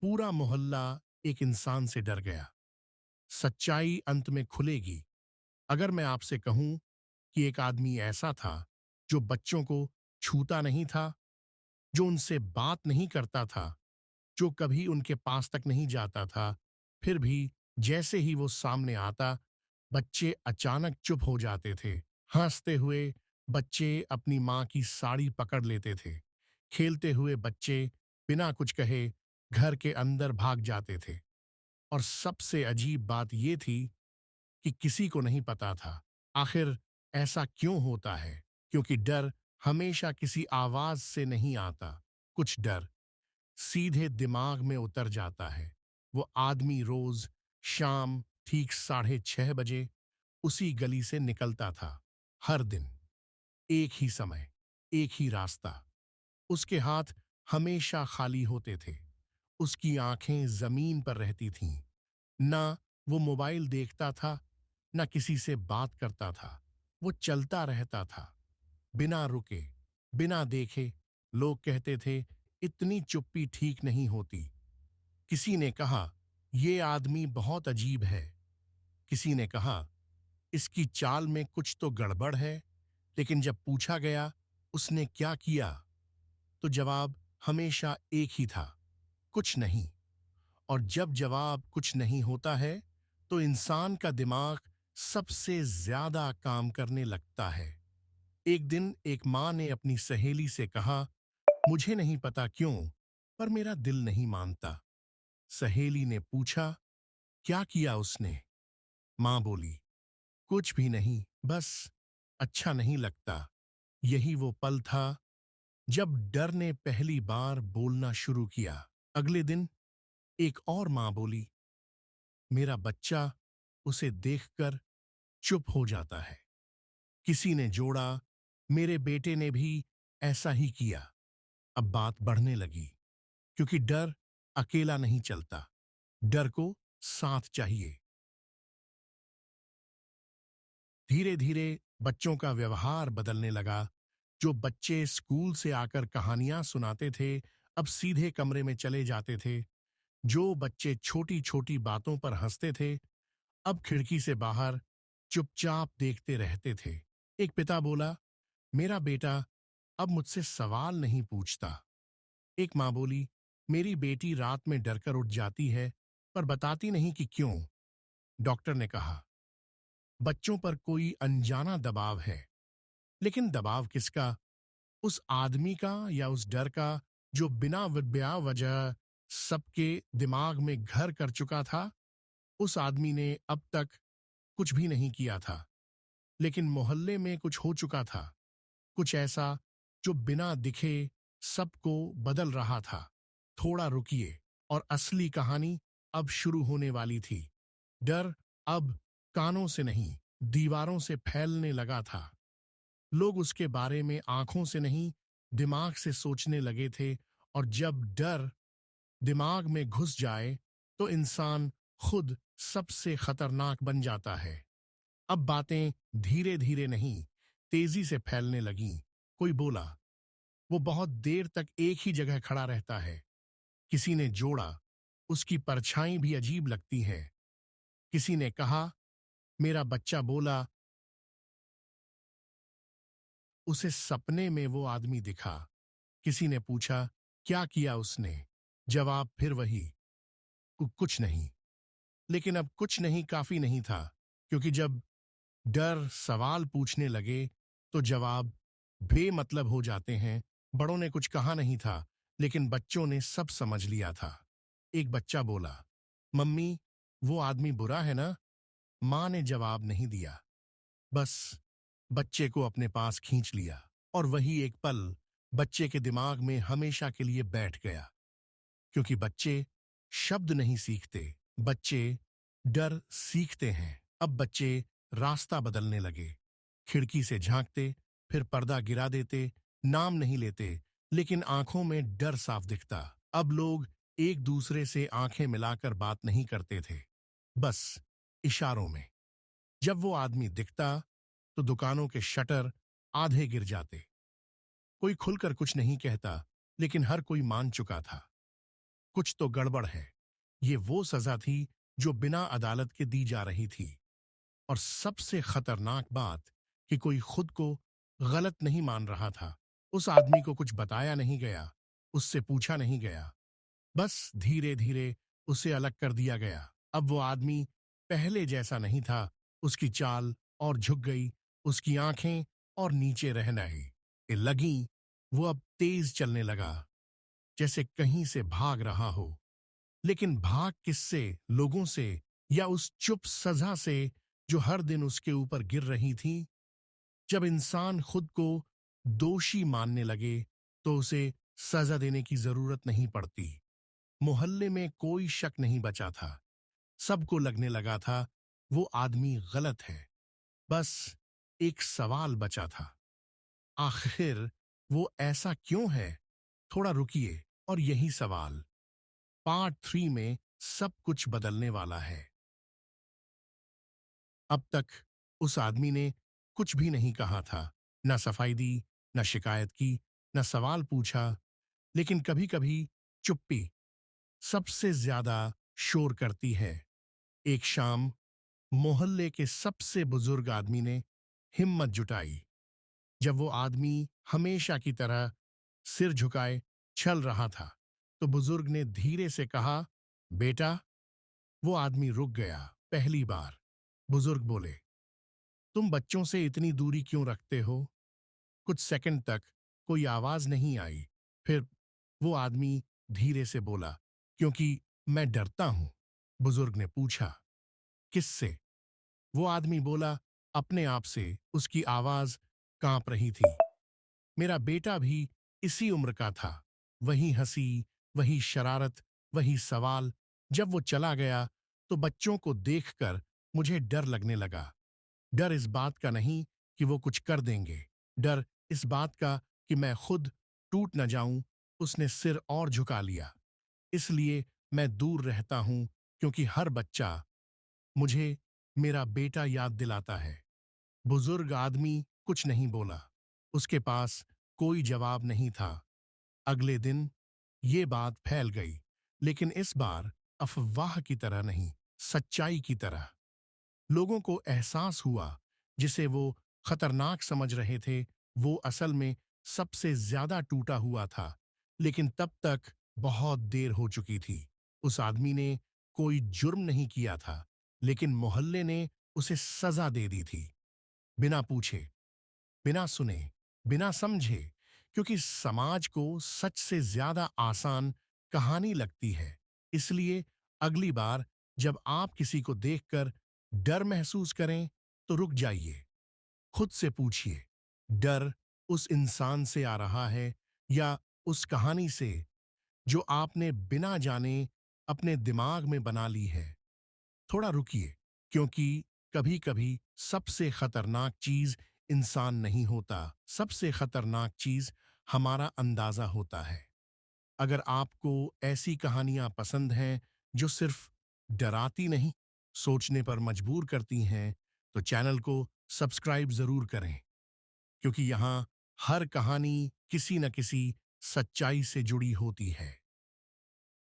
पूरा मोहल्ला एक इंसान से डर गया। सच्चाई अंत में खुलेगी। अगर मैं आपसे कहूं कि एक आदमी ऐसा था जो बच्चों को छूता नहीं था, जो उनसे बात नहीं करता था, जो कभी उनके पास तक नहीं जाता था, फिर भी जैसे ही वो सामने आता, बच्चे अचानक चुप हो जाते थे। हंसते हुए बच्चे अपनी माँ की साड़ी पकड़ लेते थे। खेलते हुए बच्चे बिना कुछ कहे घर के अंदर भाग जाते थे। और सबसे अजीब बात ये थी कि किसी को नहीं पता था आखिर ऐसा क्यों होता है, क्योंकि डर हमेशा किसी आवाज से नहीं आता। कुछ डर सीधे दिमाग में उतर जाता है। वो आदमी रोज शाम ठीक 6:30 बजे उसी गली से निकलता था। हर दिन एक ही समय, एक ही रास्ता। उसके हाथ हमेशा खाली होते थे। उसकी आंखें जमीन पर रहती थीं। ना वो मोबाइल देखता था, ना किसी से बात करता था। वो चलता रहता था, बिना रुके, बिना देखे। लोग कहते थे, इतनी चुप्पी ठीक नहीं होती। किसी ने कहा, ये आदमी बहुत अजीब है। किसी ने कहा, इसकी चाल में कुछ तो गड़बड़ है। लेकिन जब पूछा गया, उसने क्या किया, तो जवाब हमेशा एक ही था, कुछ नहीं। और जब जवाब कुछ नहीं होता है, तो इंसान का दिमाग सबसे ज्यादा काम करने लगता है। एक दिन एक माँ ने अपनी सहेली से कहा, मुझे नहीं पता क्यों, पर मेरा दिल नहीं मानता। सहेली ने पूछा, क्या किया उसने? माँ बोली, कुछ भी नहीं, बस अच्छा नहीं लगता। यही वो पल था जब डर ने पहली बार बोलना शुरू किया। अगले दिन एक और माँ बोली, मेरा बच्चा उसे देखकर चुप हो जाता है। किसी ने जोड़ा, मेरे बेटे ने भी ऐसा ही किया। अब बात बढ़ने लगी, क्योंकि डर अकेला नहीं चलता, डर को साथ चाहिए। धीरे धीरे बच्चों का व्यवहार बदलने लगा। जो बच्चे स्कूल से आकर कहानियां सुनाते थे, अब सीधे कमरे में चले जाते थे। जो बच्चे छोटी छोटी बातों पर हंसते थे, अब खिड़की से बाहर चुपचाप देखते रहते थे। एक पिता बोला, मेरा बेटा अब मुझसे सवाल नहीं पूछता। एक माँ बोली, मेरी बेटी रात में डरकर उठ जाती है, पर बताती नहीं कि क्यों। डॉक्टर ने कहा, बच्चों पर कोई अनजाना दबाव है। लेकिन दबाव किसका? उस आदमी का या उस डर का जो बिना ब्या वजह सबके दिमाग में घर कर चुका था? उस आदमी ने अब तक कुछ भी नहीं किया था, लेकिन मोहल्ले में कुछ हो चुका था। कुछ ऐसा जो बिना दिखे सबको बदल रहा था। थोड़ा रुकिए, और असली कहानी अब शुरू होने वाली थी। डर अब कानों से नहीं, दीवारों से फैलने लगा था। लोग उसके बारे में आंखों से नहीं, दिमाग से सोचने लगे थे। और जब डर दिमाग में घुस जाए, तो इंसान खुद सबसे खतरनाक बन जाता है। अब बातें धीरे धीरे नहीं, तेजी से फैलने लगीं। कोई बोला, वो बहुत देर तक एक ही जगह खड़ा रहता है। किसी ने जोड़ा, उसकी परछाई भी अजीब लगती है। किसी ने कहा, मेरा बच्चा बोला, उसे सपने में वो आदमी दिखा। किसी ने पूछा, क्या किया उसने? जवाब फिर वही, कुछ नहीं। लेकिन अब कुछ नहीं काफी नहीं था, क्योंकि जब डर सवाल पूछने लगे, तो जवाब बेमतलब हो जाते हैं। बड़ों ने कुछ कहा नहीं था, लेकिन बच्चों ने सब समझ लिया था। एक बच्चा बोला, मम्मी, वो आदमी बुरा है ना? मां ने जवाब नहीं दिया, बस बच्चे को अपने पास खींच लिया। और वही एक पल बच्चे के दिमाग में हमेशा के लिए बैठ गया। क्योंकि बच्चे शब्द नहीं सीखते, बच्चे डर सीखते हैं। अब बच्चे रास्ता बदलने लगे। खिड़की से झांकते, फिर पर्दा गिरा देते। नाम नहीं लेते, लेकिन आंखों में डर साफ दिखता। अब लोग एक दूसरे से आंखें मिलाकर बात नहीं करते थे, बस इशारों में। जब वो आदमी दिखता, तो दुकानों के शटर आधे गिर जाते। कोई खुलकर कुछ नहीं कहता, लेकिन हर कोई मान चुका था। कुछ तो गड़बड़ है। ये वो सजा थी जो बिना अदालत के दी जा रही थी। और सबसे खतरनाक बात कि कोई खुद को गलत नहीं मान रहा था। उस आदमी को कुछ बताया नहीं गया, उससे पूछा नहीं गया, बस धीरे धीरे उसे अलग कर दिया गया। अब वो आदमी पहले जैसा नहीं था, उसकी चाल और झुक गई, उसकी आंखें और नीचे रहना ही लगी। वो अब तेज चलने लगा, जैसे कहीं से भाग रहा हो। लेकिन भाग किससे? लोगों से, या उस चुप सजा से जो हर दिन उसके ऊपर गिर रही थी? जब इंसान खुद को दोषी मानने लगे तो उसे सजा देने की जरूरत नहीं पड़ती। मोहल्ले में कोई शक नहीं बचा था। सबको लगने लगा था वो आदमी गलत है। बस एक सवाल बचा था, आखिर वो ऐसा क्यों है? थोड़ा रुकिए, और यही सवाल पार्ट 3 में सब कुछ बदलने वाला है। अब तक उस आदमी ने कुछ भी नहीं कहा था, न सफाई दी, न शिकायत की, न सवाल पूछा। लेकिन कभी कभी चुप्पी सबसे ज्यादा शोर करती है। एक शाम मोहल्ले के सबसे बुजुर्ग आदमी ने हिम्मत जुटाई। जब वो आदमी हमेशा की तरह सिर झुकाए चल रहा था, तो बुजुर्ग ने धीरे से कहा, बेटा। वो आदमी रुक गया। पहली बार बुजुर्ग बोले, तुम बच्चों से इतनी दूरी क्यों रखते हो? कुछ सेकंड तक कोई आवाज नहीं आई। फिर वो आदमी धीरे से बोला, क्योंकि मैं डरता हूं। बुजुर्ग ने पूछा, किससे? वो आदमी बोला, अपने आप से। उसकी आवाज कांप रही थी। मेरा बेटा भी इसी उम्र का था। वही हंसी, वही शरारत, वही सवाल। जब वो चला गया तो बच्चों को देखकर मुझे डर लगने लगा। डर इस बात का नहीं कि वो कुछ कर देंगे, डर इस बात का कि मैं खुद टूट न जाऊं। उसने सिर और झुका लिया। इसलिए मैं दूर रहता हूं, क्योंकि हर बच्चा मुझे मेरा बेटा याद दिलाता है। बुजुर्ग आदमी कुछ नहीं बोला। उसके पास कोई जवाब नहीं था। अगले दिन ये बात फैल गई, लेकिन इस बार अफवाह की तरह नहीं, सच्चाई की तरह। लोगों को एहसास हुआ, जिसे वो खतरनाक समझ रहे थे, वो असल में सबसे ज्यादा टूटा हुआ था। लेकिन तब तक बहुत देर हो चुकी थी। उस आदमी ने कोई जुर्म नहीं किया था, लेकिन मोहल्ले ने उसे सजा दे दी थी, बिना पूछे, बिना सुने, बिना समझे। क्योंकि समाज को सच से ज्यादा आसान कहानी लगती है। इसलिए अगली बार जब आप किसी को देखकर डर महसूस करें, तो रुक जाइए। खुद से पूछिए, डर उस इंसान से आ रहा है, या उस कहानी से जो आपने बिना जाने अपने दिमाग में बना ली है? थोड़ा रुकिए, क्योंकि कभी कभी सबसे खतरनाक चीज इंसान नहीं होता, सबसे खतरनाक चीज हमारा अंदाजा होता है। अगर आपको ऐसी कहानियां पसंद हैं जो सिर्फ डराती नहीं, सोचने पर मजबूर करती हैं, तो चैनल को सब्सक्राइब जरूर करें, क्योंकि यहाँ हर कहानी किसी न किसी सच्चाई से जुड़ी होती है।